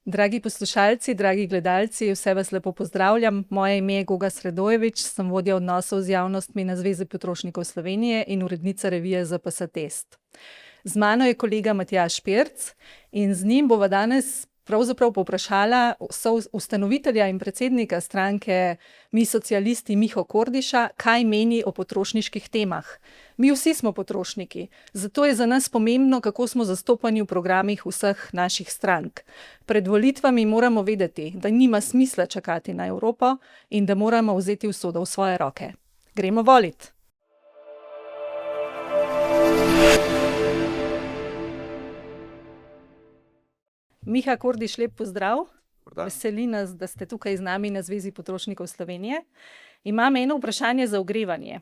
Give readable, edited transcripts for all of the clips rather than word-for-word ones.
Dragi poslušalci, dragi gledalci, vse vas lepo pozdravljam. Moje ime je Goga Sredojevič, sem vodja odnosov z javnostmi na Zvezi potrošnikov Slovenije in urednica revije ZPS Test. Z mano je kolega Matjaž Pirc in z njim bova danes pravzaprav povprašala soustanovitelja in predsednika stranke Mi socialisti Miho Kordiša, kaj meni o potrošniških temah. Mi vsi smo potrošniki, zato je za nas pomembno, kako smo zastopani v programih vseh naših strank. Pred volitvami moramo vedeti, da nima smisla čakati na Evropo in da moramo vzeti usodo v svoje roke. Gremo volit! Miha Kordiš, lep pozdrav. Veseli nas, da ste tukaj z nami na Zvezi potrošnikov Slovenije. Imam eno vprašanje za ogrevanje.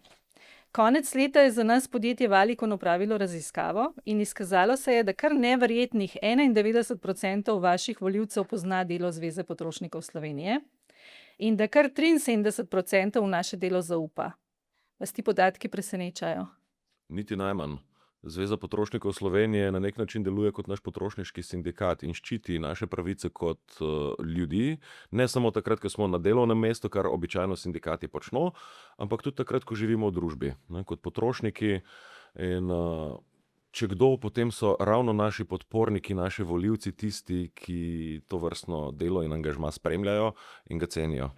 Konec leta je za nas podjetje Valicon opravilo raziskavo in izkazalo se je, da kar neverjetnih 91% vaših volivcev pozna delo Zveze potrošnikov Slovenije in da kar 73% v naše delo zaupa. Vas ti podatki presenečajo? Niti najmanj. Zveza potrošnikov Slovenije na nek način deluje kot naš potrošniški sindikat in ščiti naše pravice kot ljudi, ne samo takrat, ko smo na delovnem mestu, kar običajno sindikati počno, ampak tudi takrat, ko živimo v družbi, ne, kot potrošniki. In če kdo, potem so ravno naši podporniki, naši volivci tisti, ki to vrstno delo in angažma spremljajo in ga cenijo.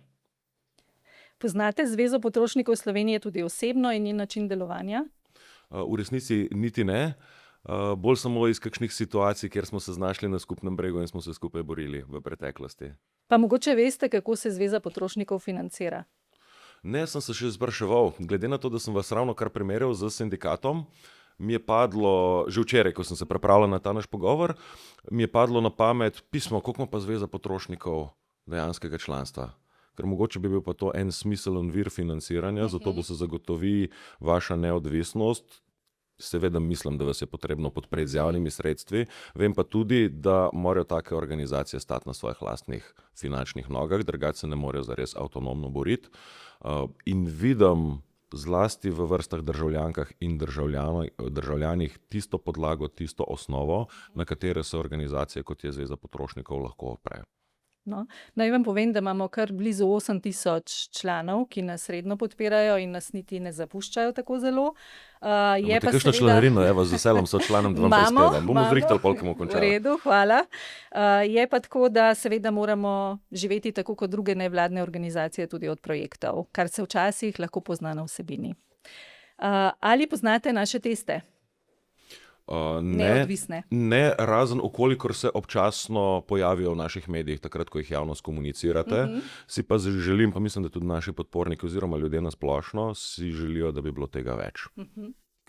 Poznate Zvezo potrošnikov Slovenije tudi osebno in njen način delovanja? V resnici niti ne, bolj samo iz kakšnih situacij, kjer smo se znašli na skupnem bregu in smo se skupaj borili v preteklosti. Pa mogoče veste, kako se Zveza potrošnikov financira? Ne, sem se še spraševal. Glede na to, da sem vas ravno kar primerjal z sindikatom, mi je padlo, že včeraj, ko sem se pripravljal na ta naš pogovor, mi je padlo na pamet pismo, koliko ima pa Zveza potrošnikov dejanskega članstva. Ker mogoče bi bil pa to en smiselen vir financiranja, zato da se zagotovi vaša neodvisnost. Seveda mislim, da vas je potrebno podpreti z javnimi sredstvi. Vem pa tudi, da morajo take organizacije stati na svojih lastnih finančnih nogah, drugače se ne morejo zares avtonomno boriti. In vidim zlasti v vrstah državljankah in državljanih tisto podlago, tisto osnovo, na katere se organizacije, kot je Zveza potrošnikov, lahko oprejo. No, naj vam povem, da imamo kar blizu 8000 članov, ki nas redno podpirajo in nas niti ne zapuščajo tako zelo. Imate kakšno članarino? Evo, z veseljem so članom, da vam prispevam. Bomo zrihtali, koliko bomo končali. V redu, hvala. Je pa tako, da seveda moramo živeti tako kot druge nevladne organizacije tudi od projektov, kar se včasih lahko pozna na vsebini. Ali poznate naše teste? Ne, razen okolikor se občasno pojavijo v naših medijih, takrat, ko jih javnost komunicirate. Si pa želim, pa mislim, da tudi naši podporniki oziroma ljudje na splošno si želijo, da bi bilo tega več.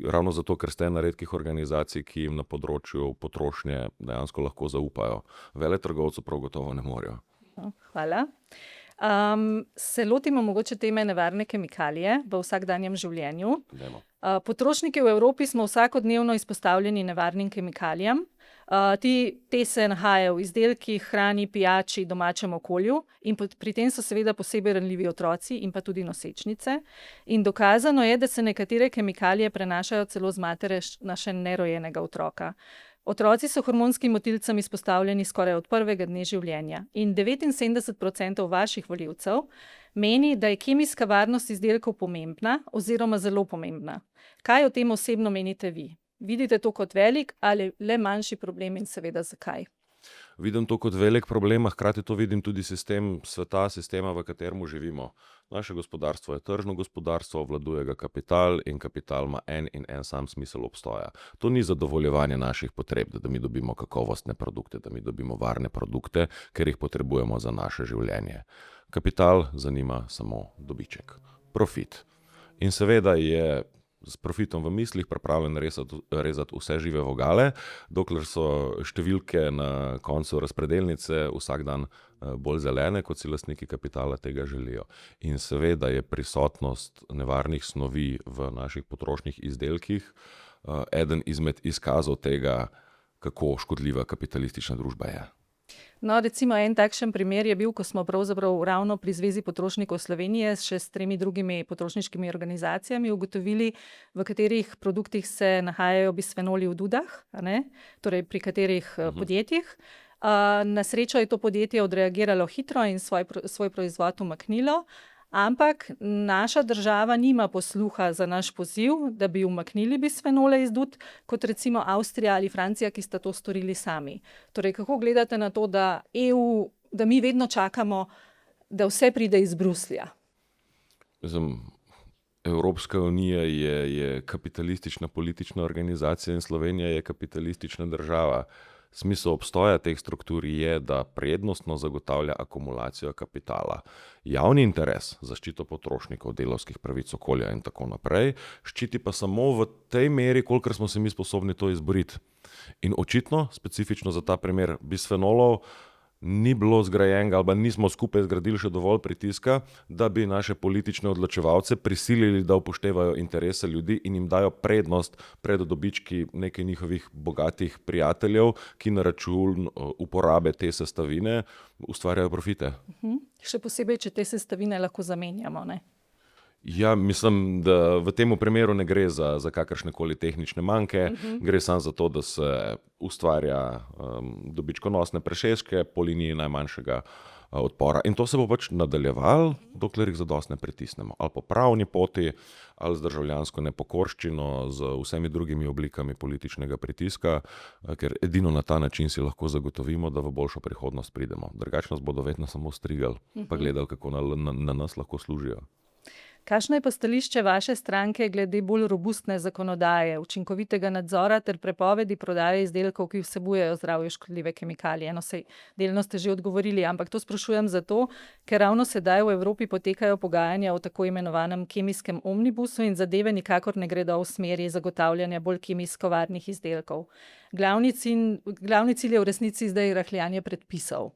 Ravno zato, ker ste ena redkih organizacij, ki jim na področju potrošnje dejansko lahko zaupajo. Veletrgovcev prav gotovo ne morejo. Hvala. Se lotimo mogoče teme nevarne kemikalije v vsakdanjem življenju. Potrošniki v Evropi smo vsakodnevno izpostavljeni nevarnim kemikalijam. Te se nahajajo v izdelkih, hrani, pijači, domačem okolju in pri tem so seveda posebej ranljivi otroci in pa tudi nosečnice. In dokazano je, da se nekatere kemikalije prenašajo celo z matere na še nerojenega otroka. Otroci so hormonskim motilcem izpostavljeni skoraj od prvega dne življenja in 79% vaših volivcev meni, da je kemijska varnost izdelkov pomembna oziroma zelo pomembna. Kaj o tem osebno menite vi? Vidite to kot velik ali le manjši problem in seveda zakaj? Vidim to kot velik problem, a hkrati to vidim tudi sistem sveta, sistema, v katerem živimo. Naše gospodarstvo je tržno gospodarstvo, obvladuje ga kapital in kapital ima en sam smisel obstoja. To ni zadovoljevanje naših potreb, da mi dobimo kakovostne produkte, da mi dobimo varne produkte, ker jih potrebujemo za naše življenje. Kapital zanima samo dobiček, profit. In seveda je s profitom v mislih pripravljen rezati vse žive vogale, dokler so številke na koncu razpredelnice vsak dan bolj zelene, kot si lastniki kapitala tega želijo. In seveda je prisotnost nevarnih snovi v naših potrošnih izdelkih eden izmed izkazov tega, kako škodljiva kapitalistična družba je. No, recimo en takšen primer je bil, ko smo pravzaprav ravno pri Zvezi potrošnikov Slovenije še s 3 drugimi potrošniškimi organizacijami ugotovili, v katerih produktih se nahajajo bisfenoli v dudah, torej pri katerih podjetjih. Na srečo je to podjetje odreagiralo hitro in svoj proizvod umaknilo, ampak naša država nima posluha za naš poziv, da bi umaknili bisfenole iz dud, kot recimo Avstrija ali Francija, ki sta to storili sami. Torej, kako gledate na to, da EU, da mi vedno čakamo, da vse pride iz Bruslja? Evropska unija je kapitalistična politična organizacija in Slovenija je kapitalistična država. Smisel obstoja teh struktur je, da prednostno zagotavlja akumulacijo kapitala. Javni interes, zaščito potrošnikov, delavskih pravic, okolja in tako naprej, ščiti pa samo v tej meri, kolikor smo se mi sposobni to izboriti. In očitno, specifično za ta primer bisfenolov, ni bilo zgrajenega ali nismo skupaj zgradili še dovolj pritiska, da bi naše politične odločevalce prisilili, da upoštevajo interese ljudi in jim dajo prednost pred dobički nekaj njihovih bogatih prijateljev, ki na račun uporabe te sestavine ustvarjajo profite. Še posebej, če te sestavine lahko zamenjamo, ne? Ja, mislim, da v tem primeru ne gre za kakršnekoli tehnične manke, gre samo za to, da se ustvarja dobičkonosne presežke po liniji najmanjšega odpora. In to se bo pač nadaljevalo, dokler jih zadostno ne pritisnemo. Ali po pravni poti, ali z državljansko nepokorščino, z vsemi drugimi oblikami političnega pritiska, ker edino na ta način si lahko zagotovimo, da v boljšo prihodnost pridemo. Drugače nas bodo vedno samo strigali, pa gledali, kako na nas lahko služijo. Kakšno je pa stališče vaše stranke glede bolj robustne zakonodaje, učinkovitega nadzora ter prepovedi prodaje izdelkov, ki vsebujejo zdravju škodljive kemikalije? No, sej delno ste že odgovorili, ampak to sprašujem zato, ker ravno sedaj v Evropi potekajo pogajanja o tako imenovanem kemijskem omnibusu in zadeve nikakor ne gredo v smeri zagotavljanja bolj kemijsko varnih izdelkov. Glavni cilj je v resnici zdaj rahljanje predpisov.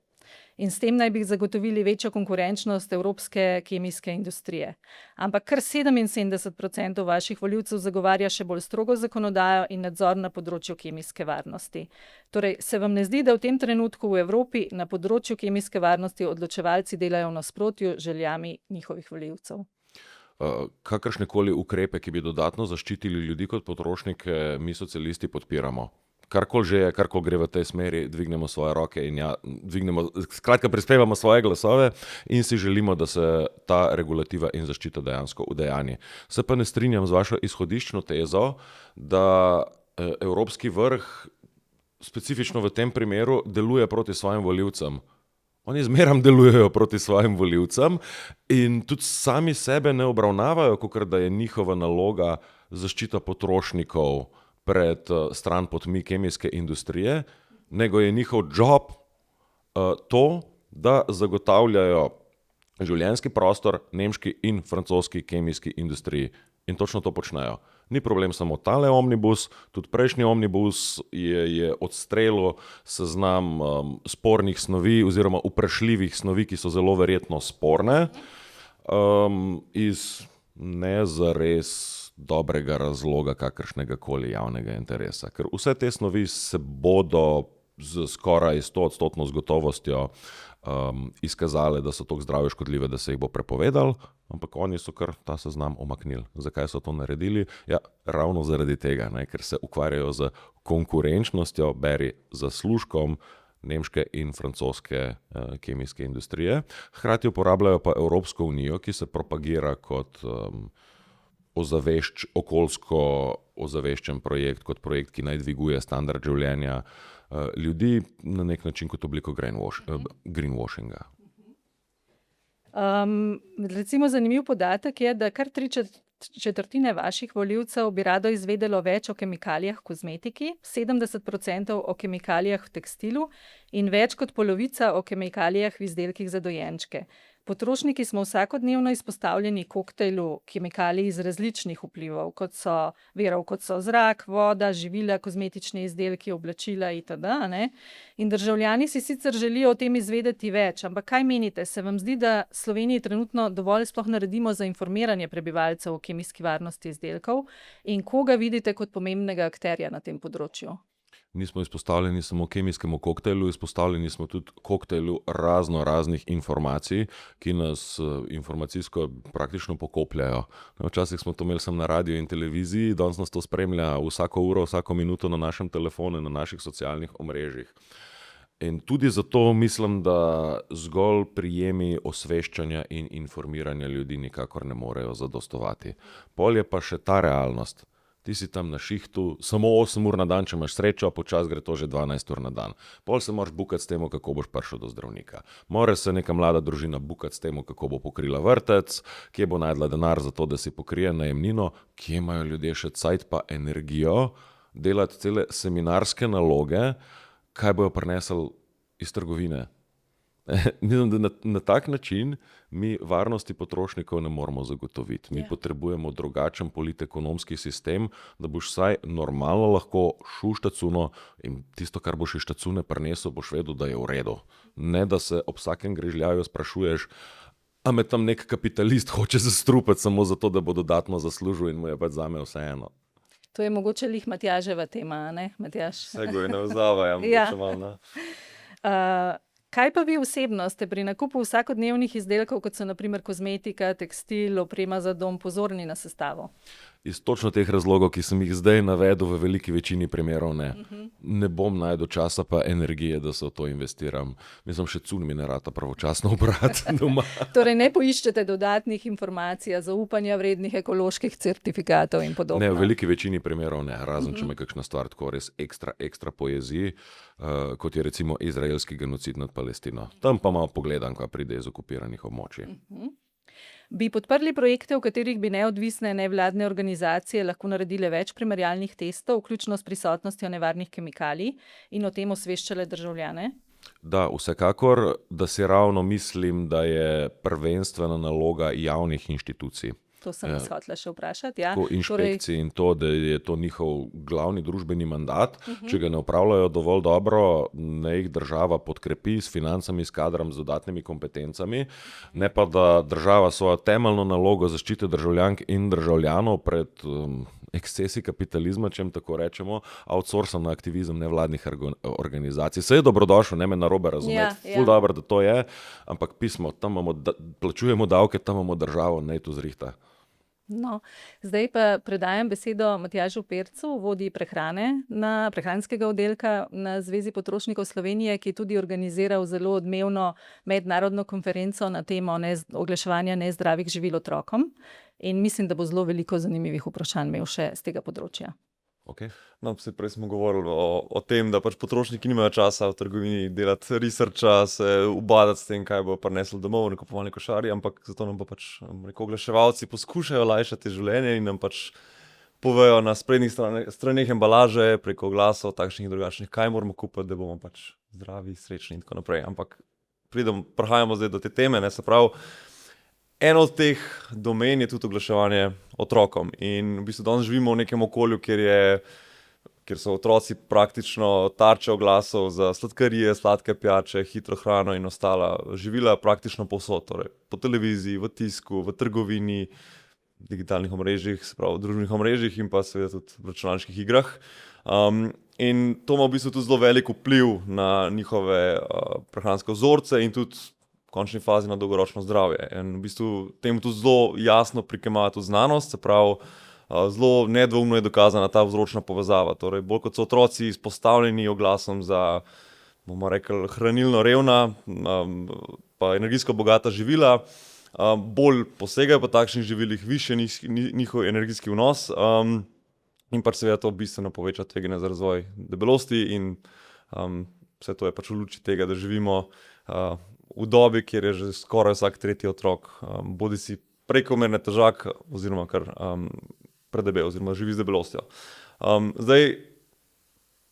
In s tem naj bi zagotovili večjo konkurenčnost evropske kemijske industrije. Ampak kar 77% vaših volivcev zagovarja še bolj strogo zakonodajo in nadzor na področju kemijske varnosti. Torej, se vam ne zdi, da v tem trenutku v Evropi na področju kemijske varnosti odločevalci delajo v nasprotju z željami njihovih volivcev? Kakršnekoli ukrepe, ki bi dodatno zaščitili ljudi kot potrošnike, mi socialisti podpiramo. Karkoli že je, karkoli gre v tej smeri, dvignemo svoje roke in skratka prispevamo svoje glasove in si želimo, da se ta regulativa in zaščita dejansko udejanji. Se pa ne strinjam z vašo izhodiščno tezo, da evropski vrh specifično v tem primeru deluje proti svojim volivcem. Oni zmeram delujejo proti svojim volivcem in tudi sami sebe ne obravnavajo, kakor da je njihova naloga zaščita potrošnikov pred stran potmi kemijske industrije, nego je njihov job to, da zagotavljajo življenjski prostor nemški in francoski kemijski industriji. In točno to počnejo. Ni problem samo tale omnibus, tudi prejšnji omnibus je odstrelil seznam spornih snovi oziroma vprašljivih snovi, ki so zelo verjetno sporne, iz ne zares dobrega razloga kakršnega koli javnega interesa. Ker vse te snovi se bodo z skoraj 100% z gotovostjo izkazale, da so toliko zdravju škodljive, da se jih bo prepovedal, ampak oni so kar ta seznam umaknili. Zakaj so to naredili? Ja, ravno zaradi tega, ker se ukvarjajo z konkurenčnostjo, beri zaslužkom nemške in francoske kemijske industrije. Hkrati uporabljajo pa Evropsko unijo, ki se propagira kot okoljsko ozaveščen projekt, kot projekt, ki naj dviguje standard življenja ljudi na nek način kot obliko greenwashinga. Recimo zanimiv podatek je, da kar 3/4 vaših volivcev bi rado izvedelo več o kemikalijah v kozmetiki, 70% o kemikalijah v tekstilu in več kot polovica o kemikalijah v izdelkih za dojenčke. Potrošniki smo vsakodnevno izpostavljeni koktejlu kemikalij iz različnih vplivov, kot so zrak, voda, živila, kozmetični izdelki, oblačila itd. In državljani si sicer želijo o tem izvedeti več, ampak kaj menite, se vam zdi, da Sloveniji trenutno dovolj sploh naredimo za informiranje prebivalcev o kemijski varnosti izdelkov in koga vidite kot pomembnega akterja na tem področju? Nismo izpostavljeni samo kemijskemu koktejlu, izpostavljeni smo tudi koktejlu raznih informacij, ki nas informacijsko praktično pokopljajo. Včasih smo to imeli samo na radiju in televiziji, danes nas to spremlja vsako uro, vsako minuto na našem telefonu in na naših socialnih omrežjih. In tudi zato mislim, da zgolj prijemi osveščanja in informiranja ljudi nikakor ne morejo zadostovati. Pol je pa še ta realnost. Ti si tam na šihtu, samo 8 ur na dan, če imaš srečo, počas gre to že 12 ur na dan. Pol se moraš bukati s tem, kako boš prišel do zdravnika. Mora se neka mlada družina bukati s tem, kako bo pokrila vrtec, kje bo najdla denar za to, da si pokrije najemnino, kje imajo ljudje še cajt pa energijo delati cele seminarske naloge, kaj bojo prinesli iz trgovine. Mislim, da na tak način mi varnosti potrošnikov ne moramo zagotoviti. Mi potrebujemo drugačen politekonomski sistem, da boš vsaj normalno lahko šuštacuno in tisto, kar boš iz štacune prinesel, boš vedel, da je v redu. Ne, da se ob vsakem grižljaju sprašuješ, a me tam nek kapitalist hoče zastrupati samo zato, da bo dodatno zaslužil in mu je pač zame vseeno. To je mogoče lih Matjaževa tema, ne, Matjaž? Vsego je ne vzava, mogoče malo, ne. Kaj pa vi osebno ste pri nakupu vsakodnevnih izdelkov, kot so na primer kozmetika, tekstil, oprema za dom, pozorni na sestavo? Iz točno teh razlogov, ki sem jih zdaj navedel, v veliki večini primerov ne. Ne bom najdel časa pa energije, da se v to investiram. Mislim, še cun mi ne rata pravočasno obrati doma. Torej ne poiščete dodatnih informacij, zaupanja vrednih ekoloških certifikatov in podobno? Ne, v veliki večini primerov ne, razen če me kakšna stvar tako res ekstra poeziji, kot je recimo izraelski genocid nad Palestino. Tam pa malo pogledam, kaj pride iz okupiranih območij. Bi podprli projekte, v katerih bi neodvisne nevladne organizacije lahko naredile več primerjalnih testov, vključno s prisotnostjo nevarnih kemikalij in o tem osveščale državljane? Da, vsekakor, da si ravno mislim, da je prvenstvena naloga javnih inštitucij. To sem vas hotela še vprašati. Ja. Inšpekcij in to, da je to njihov glavni družbeni mandat. Če ga ne upravljajo dovolj dobro, ne jih država podkrepi s financami, s kadrom, z dodatnimi kompetencami, ne pa da država svojo temeljno nalogo zaščite državljank in državljanov pred ekscesi kapitalizma, če jim tako rečemo, outsourca na aktivizem nevladnih organizacij. Se je dobrodošel, ne me narobe razumeti, ful dobro, da to je, ampak pismo, tam plačujemo davke, tam imamo državo, ne tu zrihta. No, zdaj pa predajam besedo Matjažu Percu, vodji prehranskega oddelka na Zvezi potrošnikov Slovenije, ki je tudi organiziral zelo odmevno mednarodno konferenco na temo oglaševanja nezdravih živil otrokom. In mislim, da bo zelo veliko zanimivih vprašanj imel še z tega področja. Okay. No, prej smo govorili o tem, da pač potrošniki nimajo časa v trgovini delati researcha, se ubadati s tem, kaj bo prineslo domov v nakupovalni košari, ampak zato nam pa pač oglaševalci poskušajo lajšati življenje in nam pač povejo na sprednjih straneh embalaže, preko oglasov, takšnih in drugačnih, kaj moramo kupiti, da bomo pač zdravi, srečni in tako naprej. Ampak prihajamo zdaj do te teme, ne, se pravi, eno od teh domen je tudi oglaševanje otrokom in v bistvu danes živimo v nekem okolju, kjer so otroci praktično tarče oglasov za sladkarije, sladke pijače, hitro hrano in ostala živila praktično povsod, torej po televiziji, v tisku, v trgovini, digitalnih omrežjih, se pravi družbenih omrežjih in pa seveda tudi v računalniških igrah. In to ima v bistvu tudi zelo velik vpliv na njihove prehranske vzorce in tudi v končni fazi na dolgoročno zdravje. In v bistvu temu tudi zelo jasno prikimava tudi znanost, se pravi, zelo nedvoumno je dokazana ta vzročna povezava. Torej, bolj kot so otroci izpostavljeni oglasom za, bomo rekli, hranilno revna, pa energijsko bogata živila, bolj posegajo po takšnih živilih, višje njihov energijski vnos, in pač seveda to bistveno poveča tveganje za razvoj debelosti in vse to je pač v luči tega, da živimo v dobi, kjer je že skoraj vsak tretji otrok bodisi prekomerne težak oziroma kar predebel oziroma živi z debelostjo. Zdaj,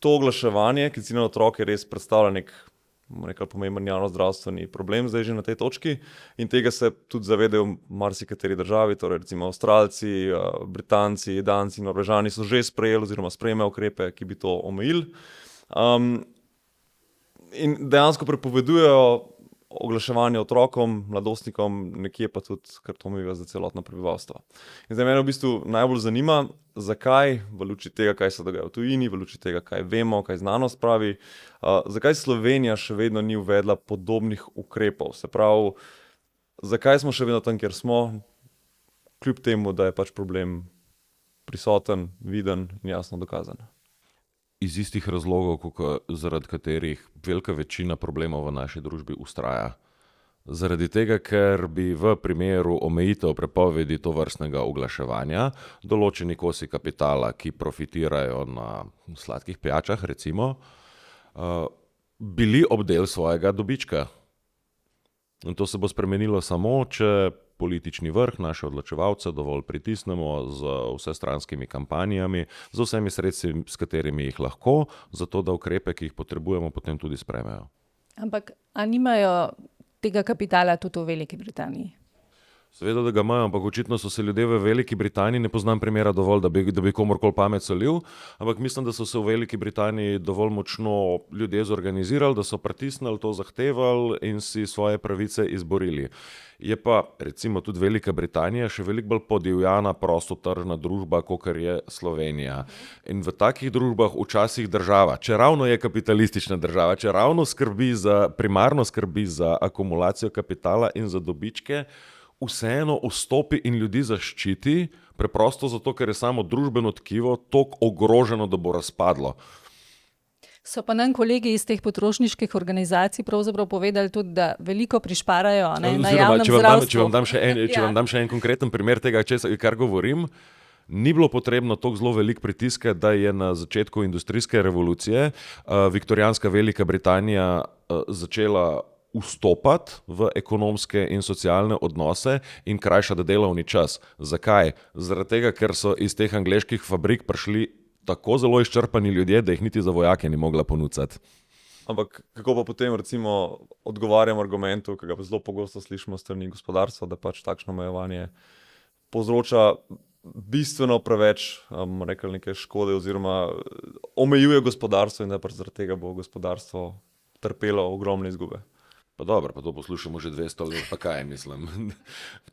to oglaševanje, ki ciljno otroke res predstavlja nek pomemben javnozdravstveni problem zdaj že na tej točki in tega se tudi zavedajo marsikateri državi, torej recimo Avstralci, Britanci, Danci, Norvežani so že sprejeli oziroma sprejemajo ukrepe, ki bi to omejili. In dejansko prepovedujejo oglaševanje otrokom, mladostnikom, nekje pa tudi kar to omejijo za celotno prebivalstvo. In zdaj mene v bistvu najbolj zanima, zakaj v luči tega, kaj se dogaja v tujini, v luči tega, kaj vemo, kaj znanost pravi, zakaj Slovenija še vedno ni uvedla podobnih ukrepov. Se pravi, zakaj smo še vedno tam, kjer smo, kljub temu, da je pač problem prisoten, viden in jasno dokazan. iz istih razlogov, zaradi katerih velika večina problemov v naši družbi ustraja. Zaradi tega, ker bi v primeru omejitev prepovedi tovrstnega oglaševanja določeni kosi kapitala, ki profitirajo na sladkih pijačah, recimo, bili obdel svojega dobička. In to se bo spremenilo samo, če politični vrh, naše odločevalce dovolj pritisnemo z vsestranskimi kampanjami, z vsemi sredstvi, s katerimi jih lahko, zato da ukrepe, ki jih potrebujemo, potem tudi sprejmejo. Ampak, a nimajo tega kapitala tudi v Veliki Britaniji? Seveda, da ga imajo, ampak očitno so se ljudje v Veliki Britaniji, ne poznam primera dovolj, da bi komorkoli pamet solil, ampak mislim, da so se v Veliki Britaniji dovolj močno ljudje zorganizirali, da so pritisnili, to zahtevali in si svoje pravice izborili. Je pa recimo tudi Velika Britanija še veliko bolj podivjana prostotržna družba, kakor je Slovenija. In v takih družbah včasih država, če ravno je kapitalistična država, če ravno primarno skrbi za akumulacijo kapitala in za dobičke, vseeno vstopi in ljudi zaščiti, preprosto zato, ker je samo družbeno tkivo toliko ogroženo, da bo razpadlo. So pa nam kolegi iz teh potrošniških organizacij pravzaprav povedali tudi, da veliko prišparajo na javnem zdravstvu. Če vam dam še en konkreten primer tega, kar govorim, ni bilo potrebno toliko zelo velik pritiske, da je na začetku industrijske revolucije viktorijanska Velika Britanija začela vstopati v ekonomske in socialne odnose in krajšati delovni čas. Zakaj? Zaradi tega, ker so iz teh angleških fabrik prišli tako zelo izčrpani ljudje, da jih niti za vojake ni mogla ponuditi. Ampak kako pa potem recimo odgovarjam argumentu, ki ga pa zelo pogosto slišimo strani gospodarstva, da pač takšno omejevanje povzroča bistveno preveč rekel, neke škode oziroma omejuje gospodarstvo in da pač zaradi tega bo gospodarstvo trpelo ogromne izgube. Pa dobro, pa to poslušamo že 200 let, pa kaj mislim.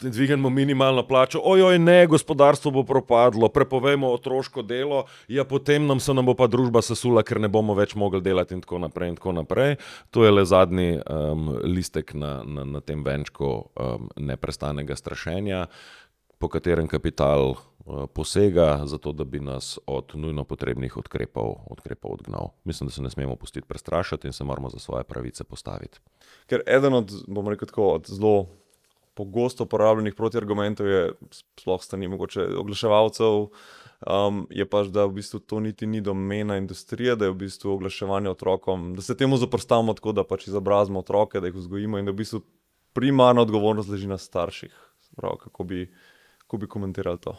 Dvignemo minimalno plačo, ojoj ne, gospodarstvo bo propadlo, prepovejmo otroško delo, ja potem se nam bo pa družba sesula, ker ne bomo več mogli delati in tako naprej in tako naprej. To je le zadnji listek na tem venčku neprestanega strašenja, po katerem kapital posega, zato da bi nas od nujno potrebnih ukrepov odgnal. Mislim, da se ne smemo pustiti prestrašiti in se moramo za svoje pravice postaviti. Ker eden od, bom rekel tako, od zelo pogosto uporabljenih protiargumentov je, sploh strani mogoče oglaševalcev, je pač, da v bistvu to niti ni domena industrije, da je v bistvu oglaševanje otrokom, da se temu zoperstavimo tako, da pač izobrazimo otroke, da jih vzgojimo in da v bistvu primarna odgovornost leži na starših. Prav, kako bi komentirali to?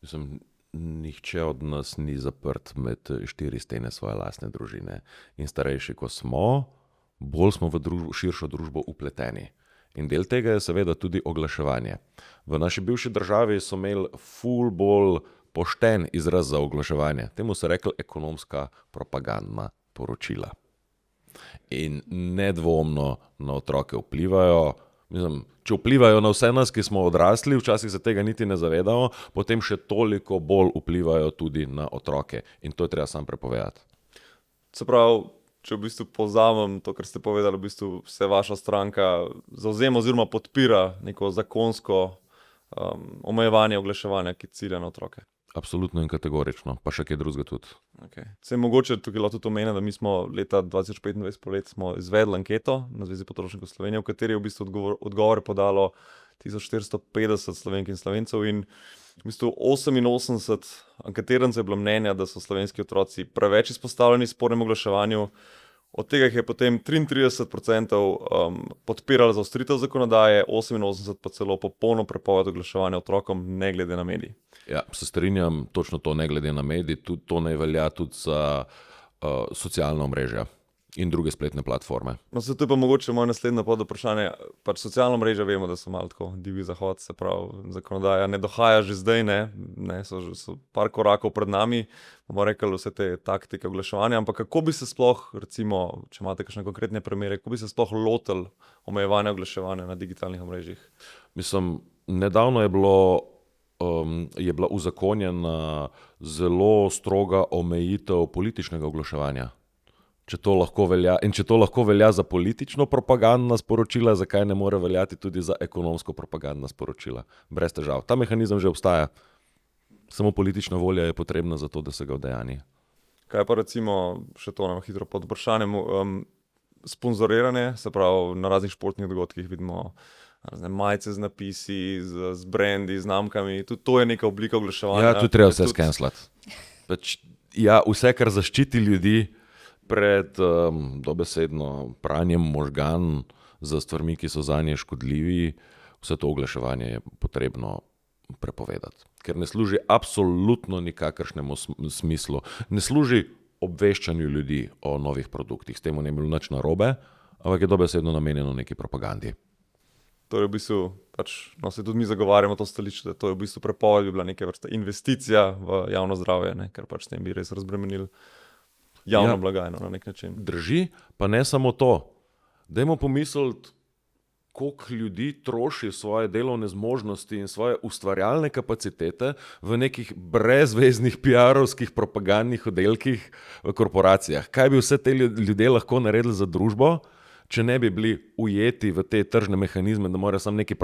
Mislim, nihče od nas ni zaprt med 4 stene svoje lastne družine. In starejši, ko smo, bolj smo v širšo družbo upleteni. In del tega je seveda tudi oglaševanje. V naši bivši državi so imeli ful bolj pošten izraz za oglaševanje. Temu se rekli ekonomska propagandna poročila. In nedvomno na otroke vplivajo. Mislim, če vplivajo na vse nas, ki smo odrasli, včasih se tega niti ne zavedamo, potem še toliko bolj vplivajo tudi na otroke. In to je treba sam prepovedati. Se pravi, če v bistvu povzamem to, kar ste povedali, v bistvu se vaša stranka zavzema oziroma podpira neko zakonsko omejevanje oglaševanja, ki cilja na otroke. Absolutno in kategorično, pa še kaj drugega tudi. Okay. Se je mogoče tukaj lahko tudi omeniti, da mi smo leta 2025 polet smo izvedli anketo na Zvezi potrošnikov Slovenije, v kateri je v bistvu odgovore podalo 1450 Slovenk in Slovencev in v bistvu 88 anketirancev je bilo mnenja, da so slovenski otroci preveč izpostavljeni spornemu oglaševanju. Od tega jih je potem 33% podpiralo zaostritev zakonodaje, 88% pa celo popolno prepoved oglaševanja otrokom, ne glede na medij. Ja, se strinjam, točno to ne glede na medij, tudi to ne velja tudi za socialna omrežja in druge spletne platforme. No, se to je pa mogoče moje naslednje podvprašanje. Pač socialna mreža vemo, da so malo tako divji zahod, se pravi, zakonodaja ne dohaja že zdaj, so par korakov pred nami, bomo rekli vse te taktike oglaševanja, ampak kako bi se sploh, recimo, če imate kakšne konkretne primere, kako bi se sploh lotil omejevanja oglaševanja na digitalnih omrežjih? Mislim, nedavno je bila uzakonjena zelo stroga omejitev političnega oglaševanja. Če to lahko velja za politično propagandna sporočila, zakaj ne more veljati tudi za ekonomsko propagandna sporočila? Brez težav. Ta mehanizem že obstaja. Samo politična volja je potrebna za to, da se ga udejanji. Kaj pa recimo, še to nam hitro pod vprašanjem, sponzoriranje, se pravi na raznih športnih dogodkih vidimo razne majice z napisi, z brendi, znamkami, tudi to je neka oblika oglaševanja. Ja, tu treba vse skenslati. Ja, vse, kar zaščiti ljudi pred dobesedno pranjem možgan za stvarmi, ki so zanje škodljivi, vse to oglaševanje je potrebno prepovedati. Ker ne služi absolutno nikakršnemu smislu. Ne služi obveščanju ljudi o novih produktih. S tem ne bi bilo nič narobe, ampak je dobesedno namenjeno neki propagandi. Torej v bistvu, se tudi mi zagovarjamo to stališče, da to je v bistvu prepoved, bi bila neke vrste investicija v javno zdravje, ne? Ker s tem bi res razbremenili javno blagajno na nek način. Drži, pa ne samo to. Dajmo pomisliti, koliko ljudi troši svoje delovne zmožnosti in svoje ustvarjalne kapacitete v nekih brezveznih PR-ovskih propagandnih oddelkih v korporacijah. Kaj bi vse te ljudje lahko naredili za družbo, če ne bi bili ujeti v te tržne mehanizme, da morajo samo nekaj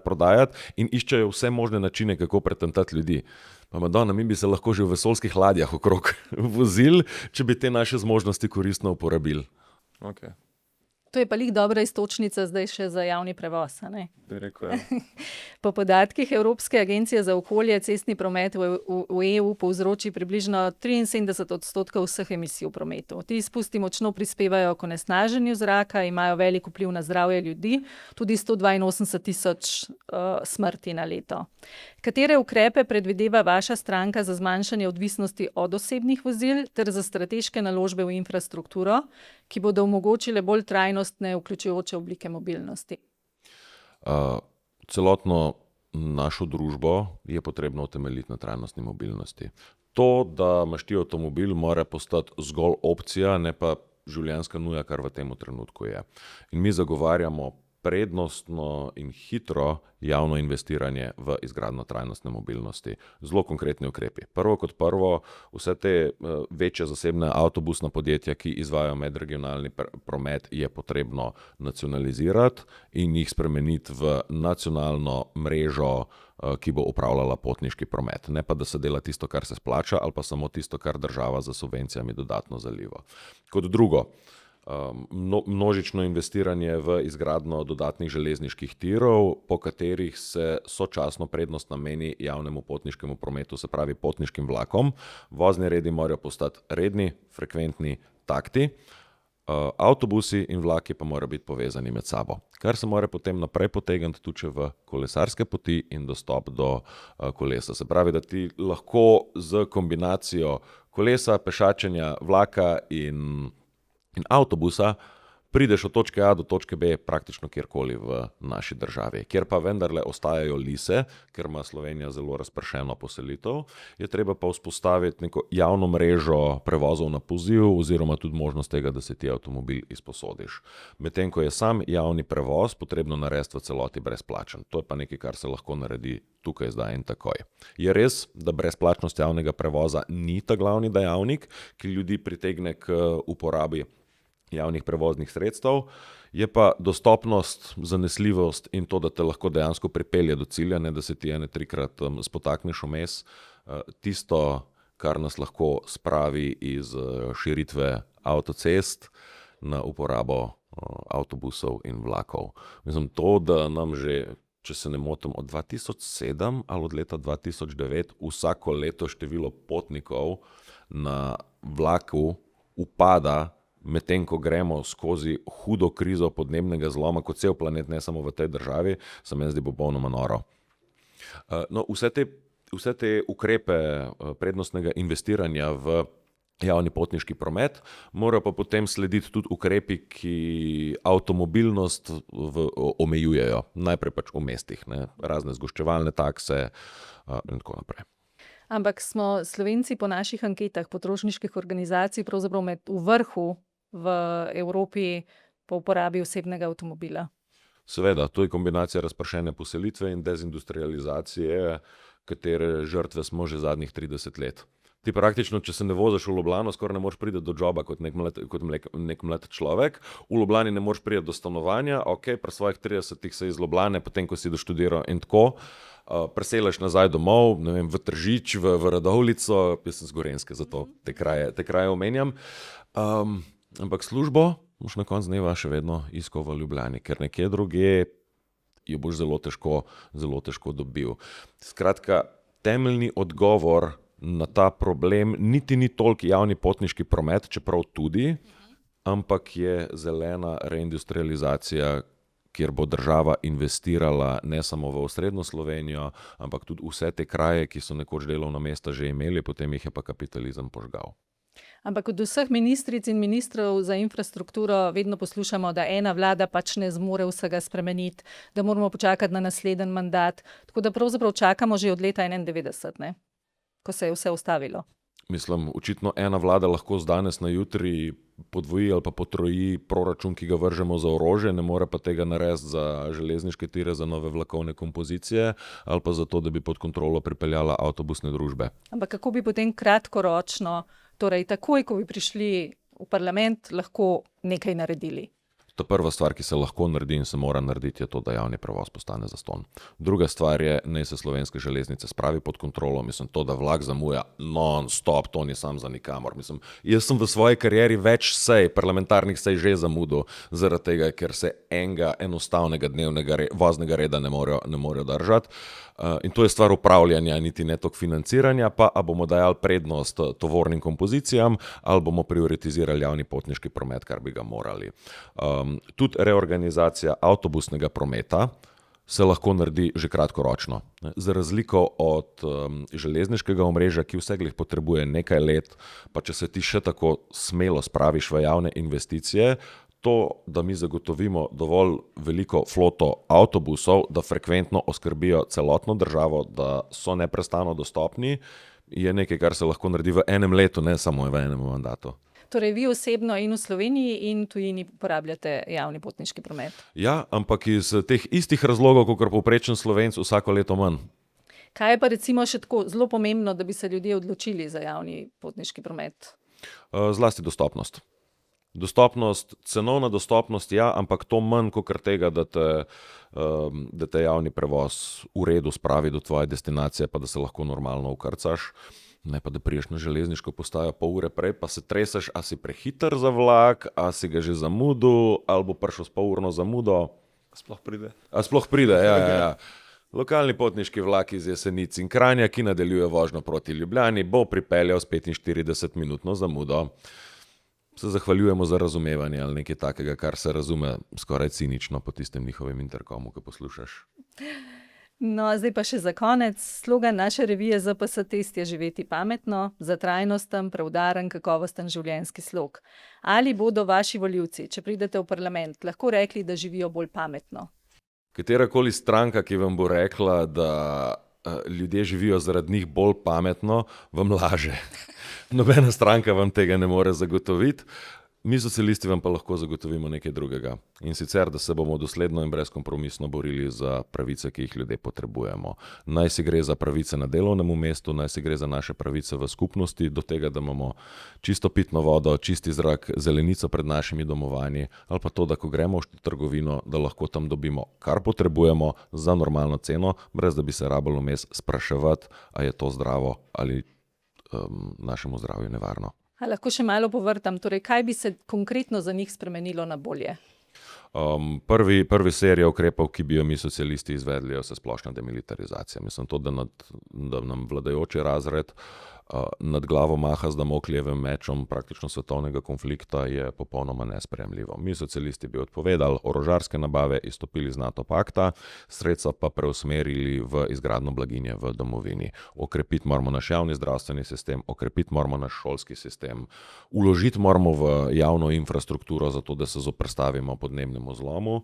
prodajati in iščejo vse možne načine, kako pretentati ljudi. Pa Madonna, mi bi se lahko že v vesoljskih ladjah okrog vozili, če bi te naše zmožnosti koristno uporabili. Okay. To je pa lih dobra iztočnica zdaj še za javni prevoz, a ne? Bi rekel, ja. Po podatkih Evropske agencije za okolje cestni promet v EU povzroči približno 73% vseh emisij v prometu. Ti izpusti močno prispevajo k onesnaženju zraka, imajo velik vpliv na zdravje ljudi, tudi 182,000 smrti na leto. Katere ukrepe predvideva vaša stranka za zmanjšanje odvisnosti od osebnih vozil ter za strateške naložbe v infrastrukturo, ki bodo omogočile bolj trajnostne, vključujoče oblike mobilnosti? Celotno našo družbo je potrebno utemeljiti na trajnostni mobilnosti. To, da imaš ti avtomobil, mora postati zgolj opcija, ne pa življenjska nuja, kar v tem trenutku je. In mi zagovarjamo prednostno in hitro javno investiranje v izgradnjo trajnostne mobilnosti. Zelo konkretni ukrepi. Prvo kot prvo, vse te večje zasebne avtobusna podjetja, ki izvajajo medregionalni promet, je potrebno nacionalizirati in jih spremeniti v nacionalno mrežo, ki bo upravljala potniški promet. Ne pa, da se dela tisto, kar se splača, ali pa samo tisto, kar država za subvencijami dodatno zaliva. Kot drugo, množično investiranje v izgradnjo dodatnih železniških tirov, po katerih se sočasno prednost nameni javnemu potniškemu prometu, se pravi potniškim vlakom. Vozni redi morajo postati redni, frekventni, takti. Avtobusi in vlaki pa morajo biti povezani med sabo, kar se mora potem naprej potegniti tudi v kolesarske poti in dostop do kolesa. Se pravi, da ti lahko z kombinacijo kolesa, pešačenja, vlaka in avtobusa prideš od točke A do točke B praktično kjerkoli v naši državi. Kjer pa vendarle ostajajo lise, ker ima Slovenija zelo razpršeno poselitev, je treba pa vzpostaviti neko javno mrežo prevozov na poziv oziroma tudi možnost tega, da se ti avtomobil izposodiš. Medtem ko je sam javni prevoz potrebno narediti v celoti brezplačen. To je pa nekaj, kar se lahko naredi tukaj, zdaj in takoj. Je res, da brezplačnost javnega prevoza ni ta glavni dejavnik, ki ljudi pritegne k uporabi javnih prevoznih sredstev, je pa dostopnost, zanesljivost in to, da te lahko dejansko pripelje do cilja, ne da se ti 3-krat spotakneš vmes, tisto, kar nas lahko spravi iz širitve avtocest na uporabo avtobusov in vlakov. Mislim, to, da nam že, če se ne motim, od 2007 ali od leta 2009 vsako leto število potnikov na vlaku upada, medtem ko gremo skozi hudo krizo podnebnega zloma, kot cel planet, ne samo v tej državi, se meni zdi popolnoma noro. No, vse te ukrepe prednostnega investiranja v javni potniški promet morajo pa potem slediti tudi ukrepi, ki avtomobilnost omejujejo. Najprej pač v mestih, ne? Razne zgoščevalne takse in tako naprej. Ampak smo Slovenci po naših anketah potrošniških organizacij pravzaprav v vrhu v Evropi po uporabi osebnega avtomobila. Seveda, to je kombinacija razpršene poselitve in dezindustrializacije, katere žrtve smo že zadnjih 30 let. Ti praktično, če se ne voziš v Ljubljano, skoraj ne moreš priti do joba kot nek mlad človek. V Ljubljani ne moreš priti do stanovanja, ok, pri svojih 30 se iz Ljubljane, potem ko si doštudiral in tako, preselaš nazaj domov, ne vem, v Tržič, v Radovljico, jaz sem z Gorenjske, zato te kraje omenjam. Ampak službo boš na koncu dneva še vedno iskal v Ljubljani, ker nekje drugje jo boš zelo težko dobil. Skratka, temeljni odgovor na ta problem niti ni toliko javni potniški promet, čeprav tudi, ampak je zelena reindustrializacija, kjer bo država investirala ne samo v osrednjo Slovenijo, ampak tudi vse te kraje, ki so nekoč delovna mesta že imeli, potem jih je pa kapitalizem požgal. Ampak od vseh ministric in ministrov za infrastrukturo vedno poslušamo, da ena vlada pač ne zmore vsega spremeniti, da moramo počakati na naslednji mandat. Tako da pravzaprav čakamo že od leta 1991, ne? Ko se je vse ustavilo. Mislim, očitno ena vlada lahko z danes na jutri podvoji ali pa potroji proračun, ki ga vržemo za orožje, ne more pa tega narediti za železniške tire, za nove vlakovne kompozicije ali pa za to, da bi pod kontrolo pripeljala avtobusne družbe. Ampak kako bi potem kratkoročno, torej takoj, ko bi prišli v parlament, lahko nekaj naredili? To je prva stvar, ki se lahko naredi in se mora narediti, je to, da javni prevoz postane zastonj. Druga stvar je, naj se Slovenske železnice spravi pod kontrolo. Mislim, to, da vlak zamuja non-stop, to ni sam za nikamor. Mislim, jaz sem v svoji karieri več parlamentarnih sej že zamudil, zaradi tega, ker se enega enostavnega dnevnega voznega reda ne morejo držati. In to je stvar upravljanja, niti ne toliko financiranja, pa a bomo dajali prednost tovornim kompozicijam ali bomo prioritizirali javni potniški promet, kar bi ga morali. Tudi reorganizacija avtobusnega prometa se lahko naredi že kratkoročno. Za razliko od železniškega omrežja, ki vseglih potrebuje nekaj let, pa če se ti še tako smelo spraviš v javne investicije, to, da mi zagotovimo dovolj veliko floto avtobusov, da frekventno oskrbijo celotno državo, da so neprestano dostopni, je nekaj, kar se lahko naredi v enem letu, ne samo v enem mandatu. Torej, vi osebno in v Sloveniji in tujini uporabljate javni potniški promet? Ja, ampak iz teh istih razlogov, kot povprečen Slovenc, vsako leto manj. Kaj je pa recimo še tako zelo pomembno, da bi se ljudje odločili za javni potniški promet? Zlasti dostopnost. Cenovna dostopnost, ja, ampak to manj kot tega, da te javni prevoz v redu spravi do tvoje destinacije, pa da se lahko normalno ukrcaš. Ne pa, da priješ na železniško postajo pol ure prej, pa se treseš, a si prehiter za vlak, a si ga že zamudil, ali bo prišel s polurno zamudo. Sploh pride. Sploh pride, ja. Lokalni potniški vlak iz Jesenic in Kranja, ki nadaljuje vožnjo proti Ljubljani, bo pripeljal s 45-minutno zamudo. Se zahvaljujemo za razumevanje ali nekaj takega, kar se razume skoraj cinično po tistem njihovem interkomu, ko poslušaš. No, zdaj pa še za konec. Slogan naše revije ZPS Test je živeti pametno, za trajnosten, preudaren, kakovosten življenjski slog. Ali bodo vaši volivci, če pridete v parlament, lahko rekli, da živijo bolj pametno? Katerakoli stranka, ki vam bo rekla, da ljudje živijo zaradi njih bolj pametno, vam laže. Nobena stranka vam tega ne more zagotoviti. Mi socialisti vam pa lahko zagotovimo nekaj drugega. In sicer, da se bomo dosledno in brezkompromisno borili za pravice, ki jih ljudje potrebujemo. Naj si gre za pravice na delovnem mestu, naj si gre za naše pravice v skupnosti, do tega, da imamo čisto pitno vodo, čisti zrak, zelenico pred našimi domovanji, ali pa to, da ko gremo v trgovino, da lahko tam dobimo, kar potrebujemo za normalno ceno, brez da bi se rabilo vmes spraševati, a je to zdravo ali našemu zdravju nevarno. Lahko še malo povrtam, torej kaj bi se konkretno za njih spremenilo na bolje? Prvi serija ukrepov, ki bi jo mi socialisti izvedli, je splošna demilitarizacija. Mislim, to, da nam vladajoči razred nad glavo maha z Damoklejevim mečom praktično svetovnega konflikta, je popolnoma nesprejemljivo. Mi socialisti bi odpovedali orožarske nabave, izstopili iz NATO pakta, sredstva pa preusmerili v izgradnjo blaginje v domovini. Okrepiti moramo naš javni zdravstveni sistem, okrepiti moramo naš šolski sistem, vložiti moramo v javno infrastrukturo, zato da se zoperstavimo podnebnemu zlomu.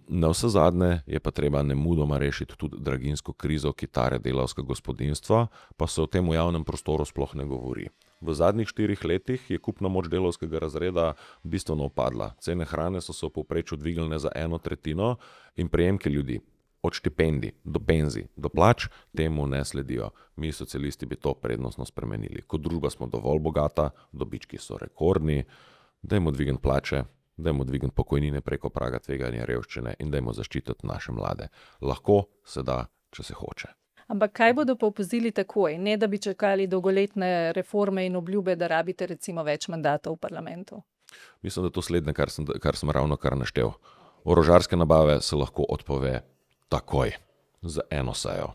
Na vse zadnje je pa treba nemudoma rešiti tudi draginjsko krizo, ki tare delavska gospodinjstva, pa se o tem v javnem prostoru sploh ne govori. V zadnjih 4 letih je kupna moč delavskega razreda bistveno upadla. Cene hrane so se v povprečju dvignile za 1/3 in prejemki ljudi, od štipendij do penzij, do plač, temu ne sledijo. Mi socialisti bi to prednostno spremenili. Kot družba smo dovolj bogata, dobički so rekordni, dajmo dvigniti plače, dajmo dvigniti pokojnine preko praga tveganja revščine in dajmo zaščititi naše mlade. Lahko se da, če se hoče. Ampak kaj bodo pa opazili takoj? Ne, da bi čakali dolgoletne reforme in obljube, da rabite recimo več mandatov v parlamentu. Mislim, da to slednje, kar sem ravno kar naštel. Orožarske nabave se lahko odpove takoj, za eno sejo.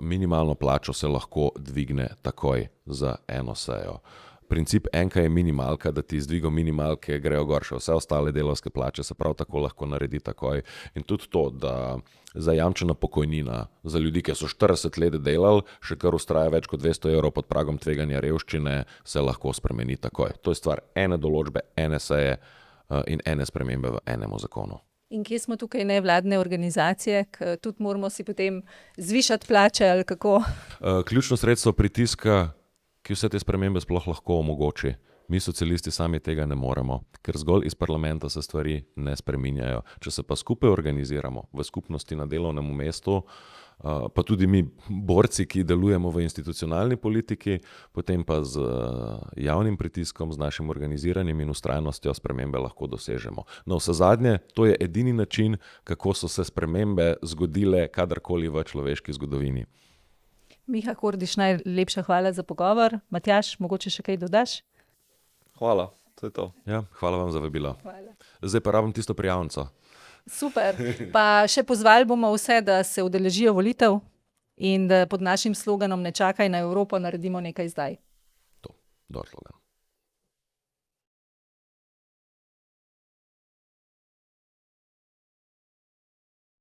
Minimalno plačo se lahko dvigne takoj, za eno sejo. Princip enka je minimalka, da ti z dvigom minimalke grejo gor še vse ostale delavske plače, se prav tako lahko naredi takoj. In tudi to, da zajamčena pokojnina za ljudi, ki so 40 let delali, še kar ustraja več kot 200 evrov pod pragom tveganja revščine, se lahko spremeni takoj. To je stvar ene določbe, ene seje in ene spremembe v enemu zakonu. In kje smo tukaj nevladne organizacije, tudi moramo si potem zvišati plače ali kako? Ključno sredstvo pritiska, ki vse te spremembe sploh lahko omogoči. Mi socialisti sami tega ne moremo, ker zgolj iz parlamenta se stvari ne spreminjajo. Če se pa skupaj organiziramo v skupnosti na delovnem mestu, pa tudi mi borci, ki delujemo v institucionalni politiki, potem pa z javnim pritiskom, z našim organiziranjem in vztrajnostjo spremembe lahko dosežemo. No, vsezadnje, to je edini način, kako so se spremembe zgodile kadarkoli v človeški zgodovini. Miha Kordiš, najlepša hvala za pogovor. Matjaž, mogoče še kaj dodaš? Hvala, to je to. Ja, hvala vam za vabilo. Hvala. Zdaj pa rabim tisto prijavnico. Super. Pa še pozvali bomo vse, da se udeležijo volitev in da pod našim sloganom Ne čakaj na Evropo naredimo nekaj zdaj. To, dober slogan.